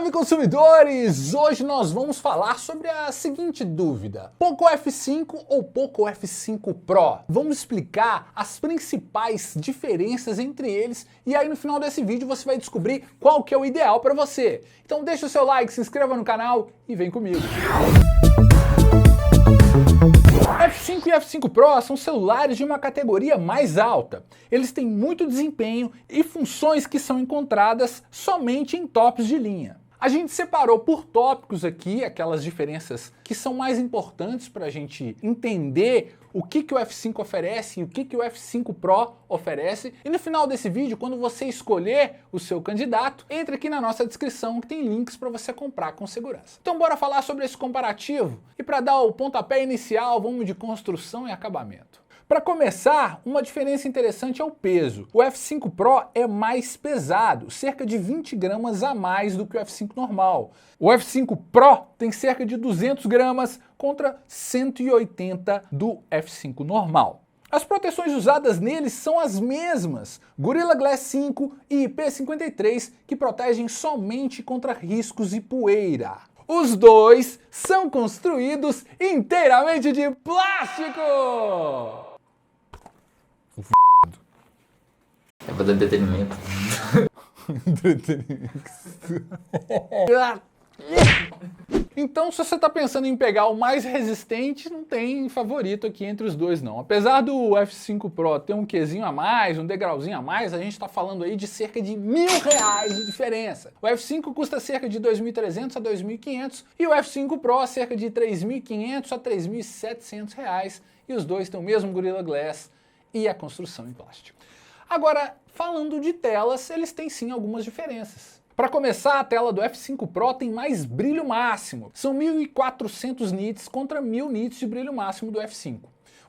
Salve consumidores! Hoje nós vamos falar sobre a seguinte dúvida: Poco F5 ou Poco F5 Pro? Vamos explicar as principais diferenças entre eles e aí no final desse vídeo você vai descobrir qual que é o ideal para você. Então deixa o seu like, se inscreva no canal e vem comigo. F5 e F5 Pro são celulares de uma categoria mais alta. Eles têm muito desempenho e funções que são encontradas somente em tops de linha. A gente separou por tópicos aqui aquelas diferenças que são mais importantes para a gente entender o que o F5 oferece e o que o F5 Pro oferece. E no final desse vídeo, quando você escolher o seu candidato, entre aqui na nossa descrição que tem links para você comprar com segurança. Então bora falar sobre esse comparativo? E para dar o pontapé inicial, vamos de construção e acabamento. Para começar, uma diferença interessante é o peso. O F5 Pro é mais pesado, cerca de 20 gramas a mais do que o F5 normal. O F5 Pro tem cerca de 200 gramas contra 180 do F5 normal. As proteções usadas neles são as mesmas, Gorilla Glass 5 e IP53, que protegem somente contra riscos e poeira. Os dois são construídos inteiramente de plástico! É pra dar entretenimento. Então, se você está pensando em pegar o mais resistente, não tem favorito aqui entre os dois não. Apesar do F5 Pro ter um quezinho a mais, um degrauzinho a mais, a gente está falando aí de cerca de R$1.000 de diferença. O F5 custa cerca de R$2.300 a R$2.500 e o F5 Pro cerca de R$3.500 a R$3.700 e os dois têm o mesmo Gorilla Glass e a construção em plástico. Agora, falando de telas, eles têm sim algumas diferenças. Para começar, a tela do F5 Pro tem mais brilho máximo. São 1400 nits contra 1000 nits de brilho máximo do F5.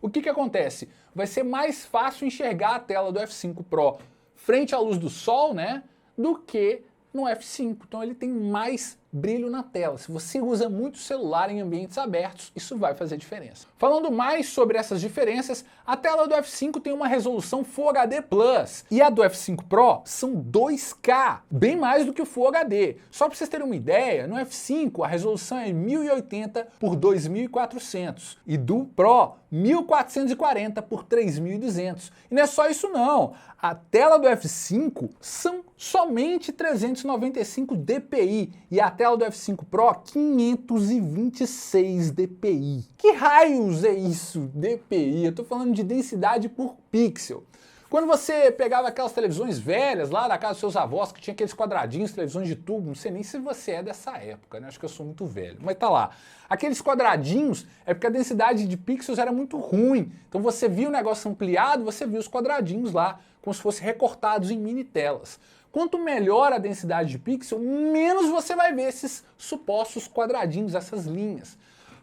O que acontece? Vai ser mais fácil enxergar a tela do F5 Pro frente à luz do sol, né, do que no F5. Então ele tem mais brilho na tela. Se você usa muito celular em ambientes abertos, isso vai fazer diferença. Falando mais sobre essas diferenças, a tela do F5 tem uma resolução Full HD Plus e a do F5 Pro são 2K, bem mais do que o Full HD. Só para vocês terem uma ideia, no F5 a resolução é 1080 por 2400 e do Pro 1440 por 3200. E não é só isso não, a tela do F5 são somente 395 dpi e a tela do F5 Pro 526 dpi. Que raios é isso, dpi? Eu tô falando de densidade por pixel. Quando você pegava aquelas televisões velhas lá da casa dos seus avós, que tinha aqueles quadradinhos, televisões de tubo, não sei nem se você é dessa época, né? Acho que eu sou muito velho, mas tá lá. Aqueles quadradinhos é porque a densidade de pixels era muito ruim. Então você via o negócio ampliado, você via os quadradinhos lá, como se fossem recortados em mini telas. Quanto melhor a densidade de pixel, menos você vai ver esses supostos quadradinhos, essas linhas.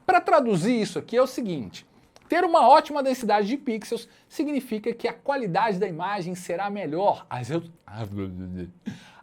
Para traduzir isso aqui é o seguinte: ter uma ótima densidade de pixels significa que a qualidade da imagem será melhor.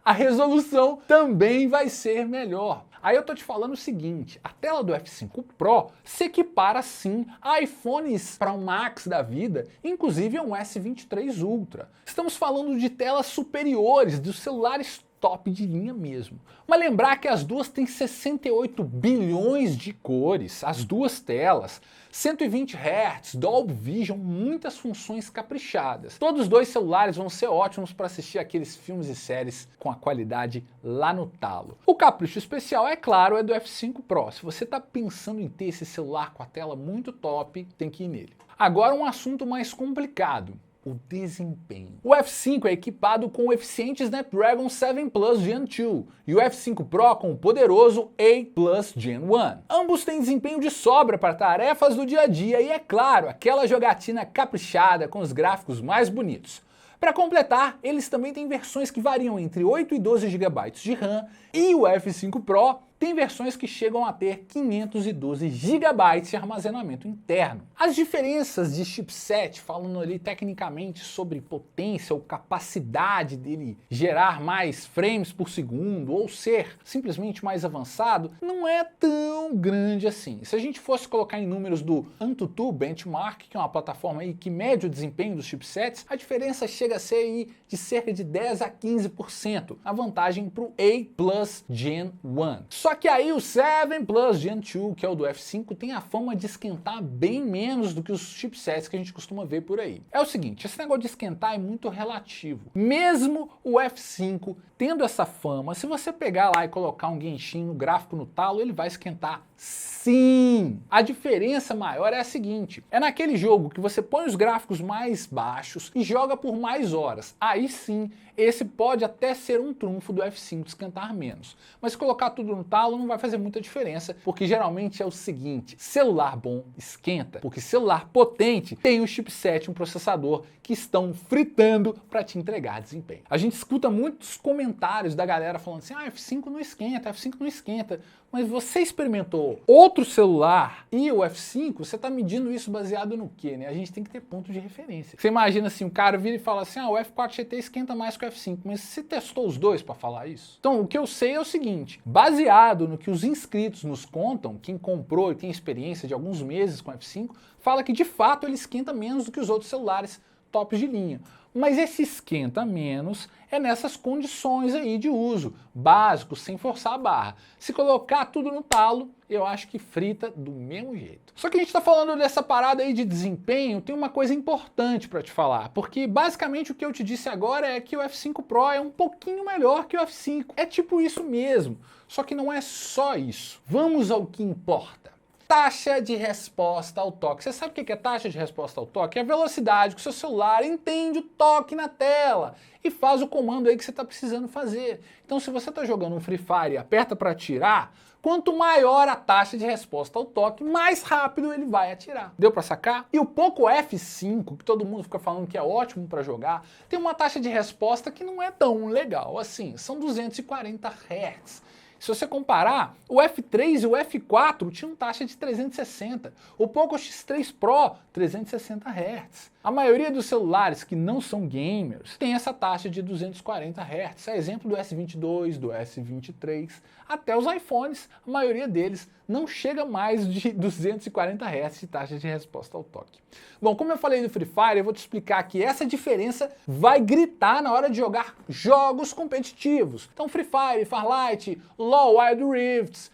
A resolução também vai ser melhor. Aí eu tô te falando o seguinte, a tela do F5 Pro se equipara sim a iPhones Pro Max da vida, inclusive a um S23 Ultra. Estamos falando de telas superiores, dos celulares top de linha mesmo. Mas lembrar que as duas têm 68 bilhões de cores, as duas telas, 120 Hz, Dolby Vision, muitas funções caprichadas. Todos os dois celulares vão ser ótimos para assistir aqueles filmes e séries com a qualidade lá no talo. O capricho especial, é claro, é do F5 Pro. Se você está pensando em ter esse celular com a tela muito top, tem que ir nele. Agora um assunto mais complicado: o desempenho. O F5 é equipado com o eficiente Snapdragon 7 Plus Gen 2 e o F5 Pro com o poderoso 8 Plus Gen 1. Ambos têm desempenho de sobra para tarefas do dia a dia e, é claro, aquela jogatina caprichada com os gráficos mais bonitos. Para completar, eles também têm versões que variam entre 8 e 12 GB de RAM e o F5 Pro tem versões que chegam a ter 512 GB de armazenamento interno. As diferenças de chipset, falando ali tecnicamente sobre potência ou capacidade dele gerar mais frames por segundo ou ser simplesmente mais avançado, não é tão grande assim. Se a gente fosse colocar em números do AnTuTu Benchmark, que é uma plataforma aí que mede o desempenho dos chipsets, a diferença chega a ser aí de cerca de 10 a 15%, a vantagem para o A Plus Gen 1. Só que aí o 7 Plus Gen 2, que é o do F5, tem a fama de esquentar bem menos do que os chipsets que a gente costuma ver por aí. É o seguinte, esse negócio de esquentar é muito relativo. Mesmo o F5 tendo essa fama, se você pegar lá e colocar um Genshin no gráfico no talo, ele vai esquentar sim! A diferença maior é a seguinte, é naquele jogo que você põe os gráficos mais baixos e joga por mais horas. Aí sim, esse pode até ser um trunfo do F5 esquentar menos. Mas colocar tudo no talo não vai fazer muita diferença, porque geralmente é o seguinte, celular bom esquenta, porque celular potente tem um chipset, um processador que estão fritando para te entregar desempenho. A gente escuta muitos comentários da galera falando assim, F5 não esquenta, F5 não esquenta. Mas você experimentou outro celular e o F5, você está medindo isso baseado no quê, né? A gente tem que ter ponto de referência. Você imagina assim, o cara vira e fala assim, o F4 GT esquenta mais que o F5, mas você testou os dois para falar isso? Então, o que eu sei é o seguinte, baseado no que os inscritos nos contam, quem comprou e tem experiência de alguns meses com o F5, fala que de fato ele esquenta menos do que os outros celulares tops de linha. Mas esse esquenta menos é nessas condições aí de uso, básico, sem forçar a barra. Se colocar tudo no talo, eu acho que frita do mesmo jeito. Só que a gente está falando dessa parada aí de desempenho, tem uma coisa importante para te falar, porque basicamente o que eu te disse agora é que o F5 Pro é um pouquinho melhor que o F5. É tipo isso mesmo, só que não é só isso. Vamos ao que importa. Taxa de resposta ao toque. Você sabe o que é taxa de resposta ao toque? É a velocidade que o seu celular entende o toque na tela e faz o comando aí que você está precisando fazer. Então, se você está jogando um Free Fire e aperta para atirar, quanto maior a taxa de resposta ao toque, mais rápido ele vai atirar. Deu para sacar? E o Poco F5, que todo mundo fica falando que é ótimo para jogar, tem uma taxa de resposta que não é tão legal assim, são 240 Hz. Se você comparar, o F3 e o F4 tinham taxa de 360, o Poco X3 Pro 360 Hz. A maioria dos celulares que não são gamers tem essa taxa de 240 Hz, é exemplo do S22, do S23, até os iPhones, a maioria deles não chega mais de 240 Hz de taxa de resposta ao toque. Bom, como eu falei do Free Fire, eu vou te explicar que essa diferença vai gritar na hora de jogar jogos competitivos. Então Free Fire, Farlight, LoL, Wild Rifts,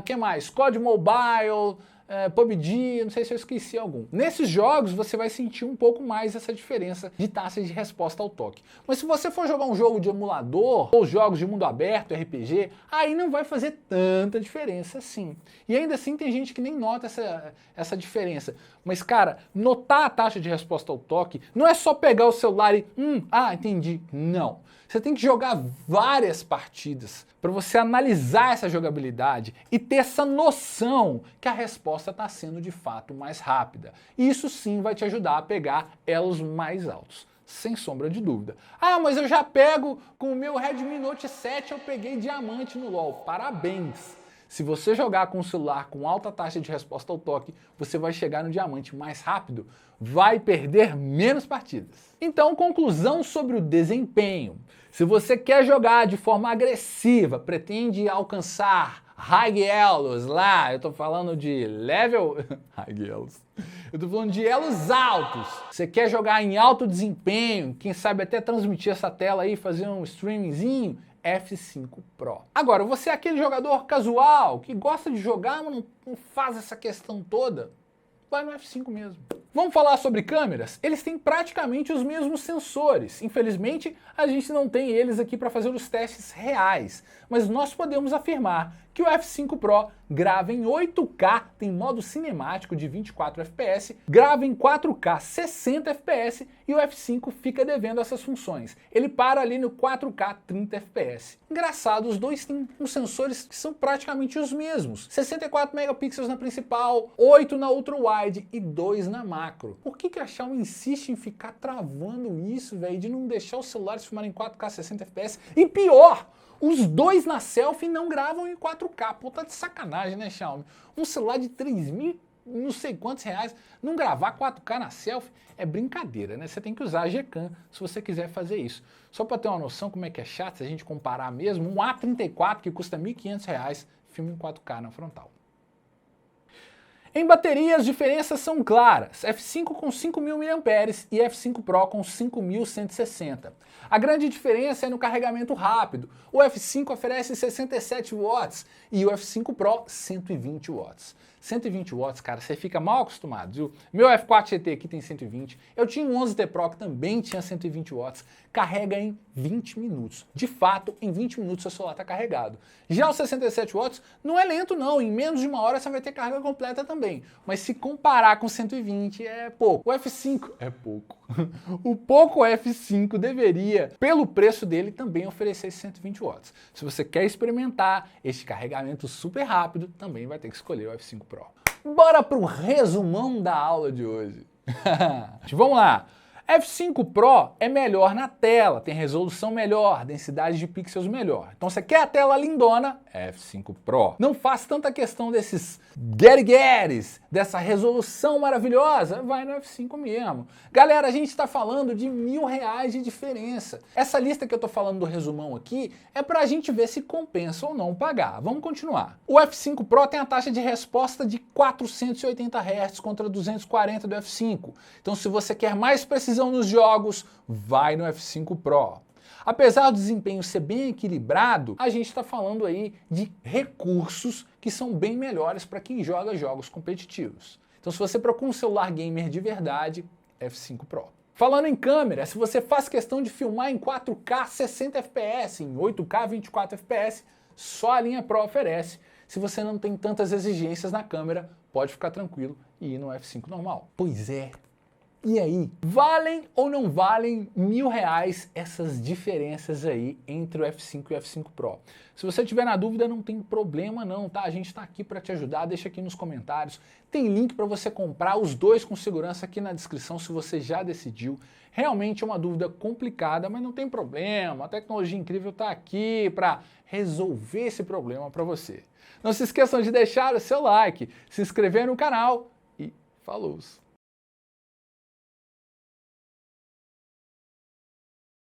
que mais? COD Mobile, PUBG, não sei se eu esqueci algum. Nesses jogos você vai sentir um pouco mais essa diferença de taxa de resposta ao toque. Mas se você for jogar um jogo de emulador, ou jogos de mundo aberto, RPG, aí não vai fazer tanta diferença assim. E ainda assim tem gente que nem nota essa diferença. Mas cara, notar a taxa de resposta ao toque não é só pegar o celular e, entendi. Não. Você tem que jogar várias partidas para você analisar essa jogabilidade e ter essa noção que a resposta está sendo de fato mais rápida. E isso sim vai te ajudar a pegar elos mais altos, sem sombra de dúvida. Mas eu já pego com o meu Redmi Note 7, eu peguei diamante no LoL. Parabéns! Se você jogar com um celular com alta taxa de resposta ao toque, você vai chegar no diamante mais rápido, vai perder menos partidas. Então, conclusão sobre o desempenho. Se você quer jogar de forma agressiva, pretende alcançar high elos lá, eu tô falando de level... high elos. Eu tô falando de elos altos. Você quer jogar em alto desempenho, quem sabe até transmitir essa tela aí, fazer um streamingzinho, F5 Pro. Agora, você é aquele jogador casual que gosta de jogar, mas não faz essa questão toda, vai no F5 mesmo. Vamos falar sobre câmeras? Eles têm praticamente os mesmos sensores. Infelizmente, a gente não tem eles aqui para fazer os testes reais, mas nós podemos afirmar que o F5 Pro grava em 8K, tem modo cinemático de 24 FPS, grava em 4K 60 FPS e o F5 fica devendo essas funções. Ele para ali no 4K 30 FPS. Engraçado, os dois têm uns sensores que são praticamente os mesmos. 64 megapixels na principal, 8 na ultra-wide e 2 na macro. Por que a Xiaomi insiste em ficar travando isso, velho, de não deixar os celulares filmarem em 4K 60 FPS? E pior! Os dois na selfie não gravam em 4K. Pô, tá de sacanagem, né, Xiaomi? Um celular de 3.000 não sei quantos reais, não gravar 4K na selfie é brincadeira, né? Você tem que usar a Gcam se você quiser fazer isso. Só para ter uma noção como é que é chato, se a gente comparar mesmo, um A34 que custa R$ 1.500, filma em 4K na frontal. Em bateria, as diferenças são claras. F5 com 5.000 mAh e F5 Pro com 5.160. A grande diferença é no carregamento rápido. O F5 oferece 67 watts e o F5 Pro 120 watts. 120 watts, cara, você fica mal acostumado, viu? Meu F4 GT aqui tem 120, eu tinha um 11T Pro que também tinha 120 watts, carrega em 20 minutos. De fato, em 20 minutos seu celular está carregado. Já o 67 watts não é lento não, em menos de uma hora você vai ter carga completa também. Mas se comparar com 120 é pouco. O F5 é pouco. O Poco F5 deveria, pelo preço dele, também oferecer 120 watts. Se você quer experimentar este carregamento super rápido, também vai ter que escolher o F5 Pro. Bora pro resumão da aula de hoje. Vamos lá. F5 Pro é melhor na tela, tem resolução melhor, densidade de pixels melhor. Então você quer a tela lindona? F5 Pro. Não faz tanta questão desses get-gets, dessa resolução maravilhosa, vai no F5 mesmo. Galera, a gente está falando de R$ 1.000 de diferença. Essa lista que eu estou falando do resumão aqui é para a gente ver se compensa ou não pagar. Vamos continuar. O F5 Pro tem a taxa de resposta de 480 Hz contra 240 do F5. Então se você quer mais precisão nos jogos, vai no F5 Pro. Apesar do desempenho ser bem equilibrado, a gente está falando aí de recursos que são bem melhores para quem joga jogos competitivos. Então se você procura um celular gamer de verdade, F5 Pro. Falando em câmera, se você faz questão de filmar em 4K 60 fps, em 8K 24 fps, só a linha Pro oferece. Se você não tem tantas exigências na câmera, pode ficar tranquilo e ir no F5 normal. Pois é. E aí, valem ou não valem R$ 1.000 essas diferenças aí entre o F5 e o F5 Pro? Se você tiver na dúvida, não tem problema não, tá? A gente tá aqui para te ajudar, deixa aqui nos comentários. Tem link para você comprar os dois com segurança aqui na descrição se você já decidiu. Realmente é uma dúvida complicada, mas não tem problema. A tecnologia incrível tá aqui para resolver esse problema para você. Não se esqueçam de deixar o seu like, se inscrever no canal e falou!